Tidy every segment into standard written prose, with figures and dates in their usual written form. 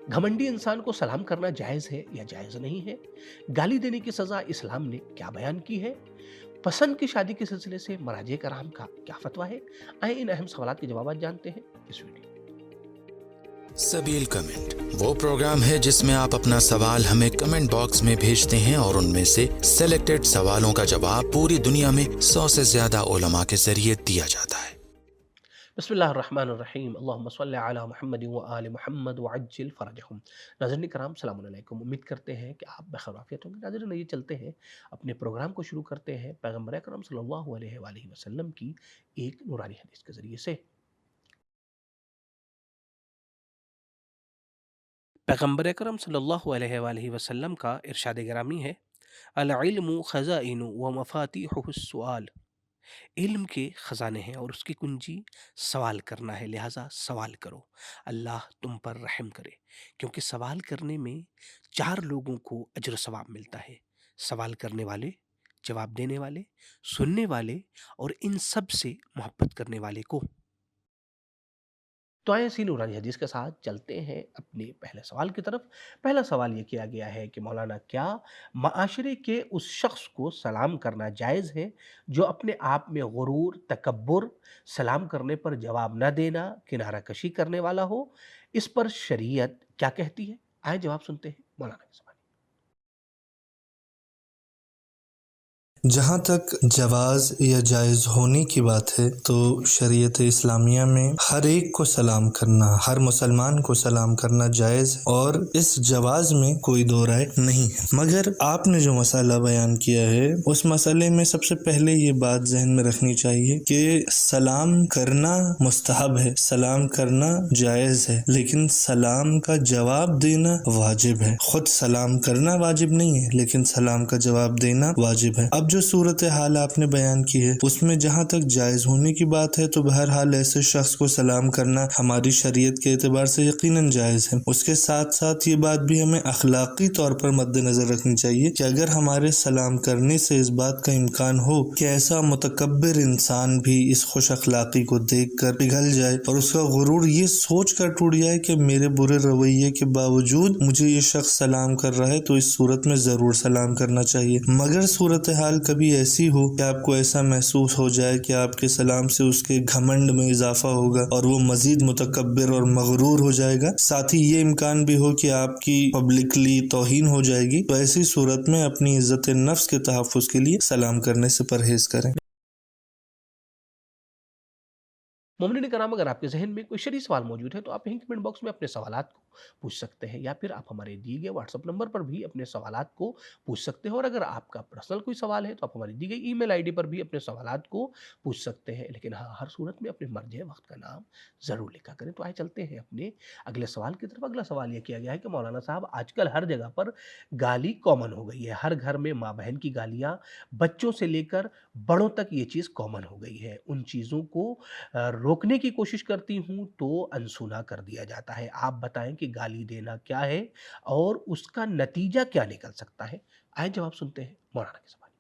घमंडी इंसान को सलाम करना जायज़ है या जायज़ नहीं है? गाली देने की सज़ा इस्लाम ने क्या बयान की है? पसंद की शादी के सिलसिले से मराजे कराम का क्या फ़तवा है? आइए इन अहम सवालात के जवाबात जानते हैं इस वीडियो में। सबील कमेंट वो प्रोग्राम है जिसमें आप अपना सवाल हमें कमेंट बॉक्स में भेजते हैं और उनमें से सिलेक्टेड सवालों का जवाब पूरी दुनिया में 100 से ज्यादा उलमा के जरिए दिया जाता है। बिस्मिल्लाहिर्रहमानिर्रहीम, अल्लाहुम्मा सल्लि अला मुहम्मद व आले मुहम्मद व अज्जिल फरजहुम। नाज़रीन कराम, सलाम अलैकुम। उम्मीद करते हैं कि आप बखैर आफियत होंगे। नाज़रीन, ये चलते हैं अपने प्रोग्राम को शुरू करते हैं पैगम्बर अकरम सल्लल्लाहु अलैहि वसल्लम की एक नूरानी हदीस के ज़रिए से। पैगम्बर अकरम सल्लल्लाहु अलैहि वसल्लम का इरशाद गिरामी है, अल इल्मु खज़ाइनु व मफातिहुस सुआल। इल्म के ख़ज़ाने हैं और उसकी कुंजी सवाल करना है, लिहाजा सवाल करो, अल्लाह तुम पर रहम करे। क्योंकि सवाल करने में 4 लोगों को अजर सवाब मिलता है। सवाल करने वाले, जवाब देने वाले, सुनने वाले और इन सब से मोहब्बत करने वाले को। तो आइए इसी नूरानी हदीस के साथ चलते हैं अपने पहले सवाल की तरफ। पहला सवाल ये किया गया है कि मौलाना, क्या माशरे के उस शख्स को सलाम करना जायज़ है जो अपने आप में गुरूर, तकब्बुर, सलाम करने पर जवाब न देना, किनारा कशी करने वाला हो? इस पर शरीयत क्या कहती है? आइए जवाब सुनते हैं मौलाना के ज़बानी। जहाँ तक जवाज़ या जायज़ होने की बात है तो शरीयत इस्लामिया में हर एक को सलाम करना, हर मुसलमान को सलाम करना जायज़ और इस जवाज़ में कोई दो राय नहीं है। मगर आपने जो मसाला बयान किया है उस मसले में सबसे पहले ये बात जहन में रखनी चाहिए कि सलाम करना मुस्तहब है, सलाम करना जायज़ है, लेकिन सलाम का जवाब देना वाजिब है। खुद सलाम करना वाजिब नहीं है लेकिन सलाम का जवाब देना वाजिब है। अब जो सूरत हाल आपने बयान की है उसमें जहाँ तक जायज़ होने की बात है तो बहरहाल ऐसे शख्स को सलाम करना हमारी शरीयत के एतबार से यकीनन जायज़ है। उसके साथ साथ ये बात भी हमें अखलाकी तौर पर मद्देनज़र रखनी चाहिए कि अगर हमारे सलाम करने से इस बात का इम्कान हो कि ऐसा मुतकब्बिर इंसान भी इस खुश अखलाकी को देख कर पिघल जाए और उसका गुरूर ये सोच कर टूट जाए कि मेरे बुरे रवैये के बावजूद मुझे ये शख्स सलाम कर रहा है, तो इस सूरत में ज़रूर सलाम करना चाहिए। मगर सूरत हाल कभी ऐसी हो कि आपको ऐसा महसूस हो जाए कि आपके सलाम से उसके घमंड में इजाफा होगा और वो मजीद मुतकब्बिर और मगरूर हो जाएगा, साथ ही ये इम्कान भी हो कि आपकी पब्लिकली तौहीन हो जाएगी, तो ऐसी सूरत में अपनी इज्जत नफ्स के तहफ़्फ़ुज़ के लिए सलाम करने से परहेज़ करें। मोमिनीन कराम, अगर आपके ज़हन में कोई शरई सवाल मौजूद है तो आप यहीं कमेंट बॉक्स में अपने सवालात को पूछ सकते हैं, या फिर आप हमारे दिए गए व्हाट्सएप नंबर पर भी अपने सवालात को पूछ सकते हैं। और अगर आपका पर्सनल कोई सवाल है तो आप हमारी दी गई ईमेल आईडी पर भी अपने सवालात को पूछ सकते हैं। लेकिन हाँ, हर सूरत में अपने मर्ज वक्त का नाम ज़रूर लिखा करें। तो आइए चलते हैं अपने अगले सवाल की तरफ। अगला सवाल ये किया गया है कि मौलाना साहब, आजकल हर जगह पर गाली कॉमन हो गई है। हर घर में माँ बहन की गालियाँ, बच्चों से लेकर बड़ों तक ये चीज़ कॉमन हो गई है। उन चीज़ों को रोकने की कोशिश करती हूँ तो अनसुना कर दिया जाता है। आप बताएँ कि गाली देना क्या है और उसका नतीजा क्या निकल सकता है? आइए जवाब सुनते हैं मौलाना के ज़बानी।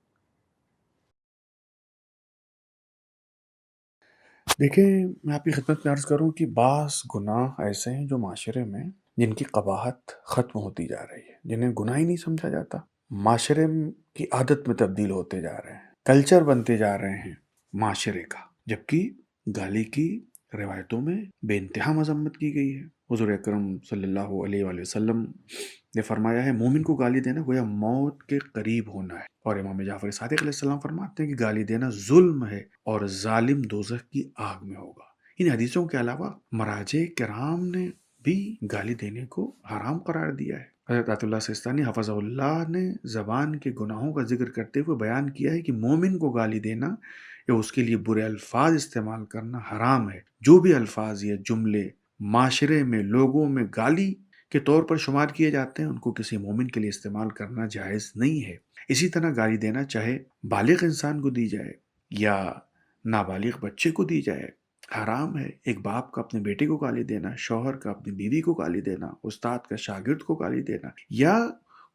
देखिए, मैं आपकी खिदमत में अर्ज़ करूँ कि बाज़ गुनाह ऐसे हैं जो माशरे में जिनकी क़बाहत ख़त्म होती जा रही है, जिन्हें गुनाह ही नहीं समझा जाता। माशरे की आदत में तब्दील होते जा रहे हैं, कल्चर बनते जा रहे हैं माशरे का, जबकि गाली की रिवायतों में बेइंतहा मज़म्मत की गई है। हुज़ूर अकरम सल्लल्लाहु अलैहि वसल्लम ने फरमाया है, मोमिन को गाली देना गोया मौत के करीब होना है। और इमाम जाफ़र सादिक़ अलैहिस्सलाम फरमाते हैं कि गाली देना जुल्म है और जालिम दोज़ख की आग में होगा। इन हदीसों के अलावा मराजे किराम ने भी गाली देने को हराम करार दिया है। हज़रत अताउल्लाह सिस्तानी हफ़ज़हुल्लाह ने ज़बान के गुनाहों का जिक्र करते हुए बयान किया है कि मोमिन को गाली देना या उसके लिए बुरे अल्फाज इस्तेमाल करना हराम है। जो भी अल्फाज या जुमले माशरे में लोगों में गाली के तौर पर शुमार किए जाते हैं, उनको किसी मोमिन के लिए इस्तेमाल करना जायज़ नहीं है। इसी तरह गाली देना चाहे बालिग इंसान को दी जाए या नाबालिग बच्चे को दी जाए, हराम है। एक बाप का अपने बेटे को गाली देना, शौहर का अपनी बीवी को गाली देना, उस्ताद का शागिर्द को गाली देना, या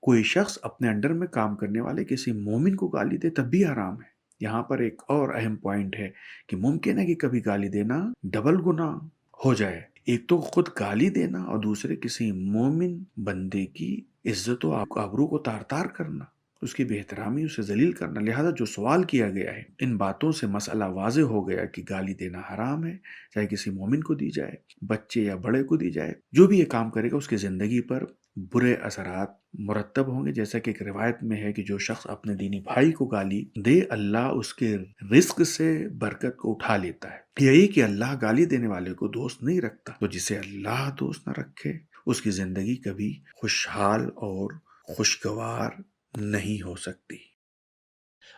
कोई शख्स अपने अंडर में काम करने वाले किसी मोमिन को गाली दे, तब भी हराम है। यहाँ पर एक और अहम पॉइंट है कि मुमकिन है कि कभी गाली देना डबल गुनाह हो जाए। ایک تو خود گالی دینا اور دوسرے کسی مومن بندے کی عزت و آبرو کو تار تار کرنا، اس کی بے احترامی، اسے ذلیل کرنا۔ لہذا جو سوال کیا گیا ہے، ان باتوں سے مسئلہ واضح ہو گیا کہ گالی دینا حرام ہے، چاہے کسی مومن کو دی جائے، بچے یا بڑے کو دی جائے۔ جو بھی یہ کام کرے گا اس کی زندگی پر برے اثرات مرتب ہوں گے، جیسا کہ ایک روایت میں ہے کہ جو شخص اپنے دینی بھائی کو گالی دے، اللہ اس کے رزق سے برکت کو اٹھا لیتا ہے۔ یہی کہ اللہ گالی دینے والے کو دوست نہیں رکھتا، تو جسے اللہ دوست نہ رکھے اس کی زندگی کبھی خوشحال اور خوشگوار نہیں ہو سکتی۔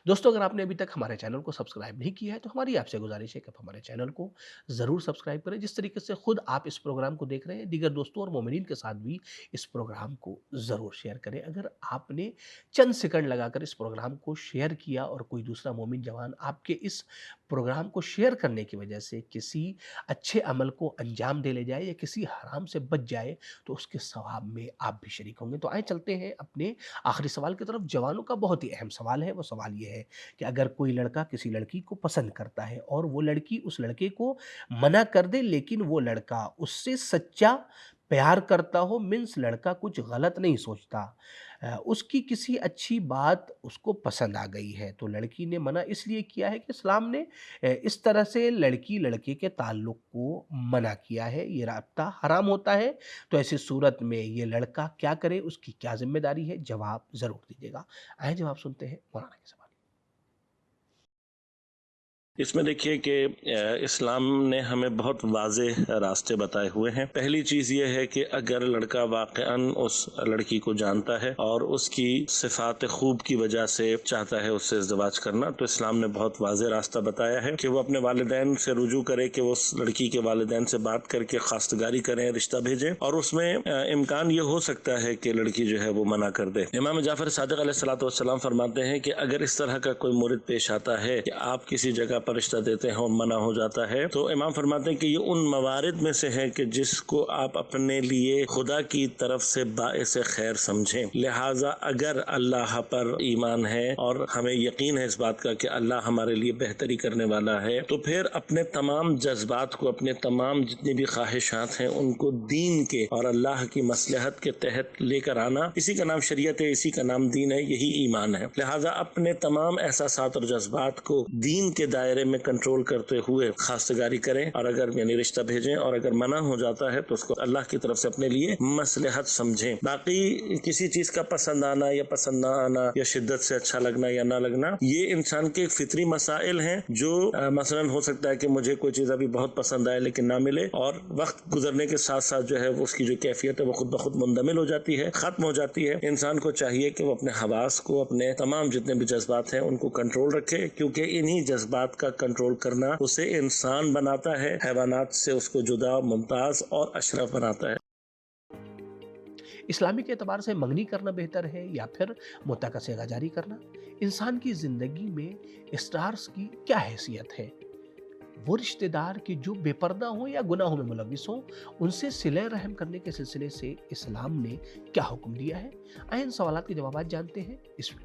دوستو اگر آپ نے ابھی تک ہمارے چینل کو سبسکرائب نہیں کیا ہے تو ہماری آپ سے گزارش ہے کہ آپ ہمارے چینل کو ضرور سبسکرائب کریں۔ جس طریقے سے خود آپ اس پروگرام کو دیکھ رہے ہیں، دیگر دوستوں اور مومنین کے ساتھ بھی اس پروگرام کو ضرور شیئر کریں۔ اگر آپ نے چند سیکنڈ لگا کر اس پروگرام کو شیئر کیا اور کوئی دوسرا مومن جوان آپ کے اس پروگرام کو شیئر کرنے کی وجہ سے کسی اچھے عمل کو انجام دے لے جائے یا کسی حرام سے بچ جائے تو اس کے ثواب میں آپ بھی شریک ہوں گے۔ تو آئیں چلتے ہیں اپنے آخری سوال کی طرف۔ جوانوں کا بہت ہی اہم سوال ہے، وہ سوال یہ ہے کہ اگر کوئی لڑکا کسی لڑکی کو پسند کرتا ہے اور وہ لڑکی اس لڑکے کو منع کر دے، لیکن وہ لڑکا اس سے سچا پیار کرتا ہو، مینس لڑکا کچھ غلط نہیں سوچتا، اس کی کسی اچھی بات اس کو پسند آ گئی ہے، تو لڑکی نے منع اس لیے کیا ہے کہ اسلام نے اس طرح سے لڑکی لڑکے کے تعلق کو منع کیا ہے، یہ رابطہ حرام ہوتا ہے۔ تو ایسی صورت میں یہ لڑکا کیا کرے، اس کی کیا ذمہ داری ہے، جواب ضرور دیجیے گا۔ آئیں جواب سنتے ہیں مولانا کے سوال۔ اس میں دیکھیے کہ اسلام نے ہمیں بہت واضح راستے بتائے ہوئے ہیں۔ پہلی چیز یہ ہے کہ اگر لڑکا واقعاً اس لڑکی کو جانتا ہے اور اس کی صفات خوب کی وجہ سے چاہتا ہے اس سے ازدواج کرنا، تو اسلام نے بہت واضح راستہ بتایا ہے کہ وہ اپنے والدین سے رجوع کرے، کہ وہ اس لڑکی کے والدین سے بات کر کے خواستگاری کریں، رشتہ بھیجیں، اور اس میں امکان یہ ہو سکتا ہے کہ لڑکی جو ہے وہ منع کر دے۔ امام جعفر صادق علیہ الصلوۃ والسلام فرماتے ہیں کہ اگر اس طرح کا کوئی مورد پیش آتا ہے کہ آپ کسی جگہ پر رشتہ دیتے ہیں اور منع ہو جاتا ہے، تو امام فرماتے ہیں کہ یہ ان موارد میں سے ہے کہ جس کو آپ اپنے لیے خدا کی طرف سے باعث خیر سمجھیں۔ لہٰذا اگر اللہ پر ایمان ہے اور ہمیں یقین ہے اس بات کا کہ اللہ ہمارے لیے بہتری کرنے والا ہے، تو پھر اپنے تمام جذبات کو، اپنے تمام جتنی بھی خواہشات ہیں ان کو دین کے اور اللہ کی مصلحت کے تحت لے کر آنا، اسی کا نام شریعت ہے، اسی کا نام دین ہے، یہی ایمان ہے۔ لہٰذا اپنے تمام احساسات اور جذبات کو دین کے دائرے میں کنٹرول کرتے ہوئے خواستگاری کریں، اور اگر یعنی رشتہ بھیجیں، اور اگر منع ہو جاتا ہے تو اس کو اللہ کی طرف سے اپنے لیے مصلحت سمجھیں۔ باقی کسی چیز کا پسند آنا یا پسند نہ آنا یا شدت سے اچھا لگنا یا نہ لگنا، یہ انسان کے فطری مسائل ہیں، جو مثلاً ہو سکتا ہے کہ مجھے کوئی چیز ابھی بہت پسند آئے لیکن نہ ملے، اور وقت گزرنے کے ساتھ ساتھ جو ہے اس کی جو کیفیت ہے وہ خود بخود مندمل ہو جاتی ہے، ختم ہو جاتی ہے۔ انسان کو چاہیے کہ وہ اپنے حواس کو، اپنے تمام جتنے بھی جذبات ہیں ان کو کنٹرول رکھے، کیونکہ انہی جذبات کا کنٹرول کرنا اسے انسان بناتا ہے، حیوانات سے اس کو جدا، ممتاز اور اشرف بناتا ہے۔ اسلامی کے اعتبار سے منگنی کرنا بہتر ہے یا پھر متع کا صیغہ جاری کرنا؟ انسان کی زندگی میں اسٹارز کی کیا حیثیت ہے؟ وہ رشتہ دار کہ جو بے پردہ ہوں یا گناہوں میں ملوث ہوں، ان سے صلہ رحم کرنے کے سلسلے سے اسلام نے کیا حکم دیا ہے؟ آئیں ان سوالات کے جوابات جانتے ہیں اس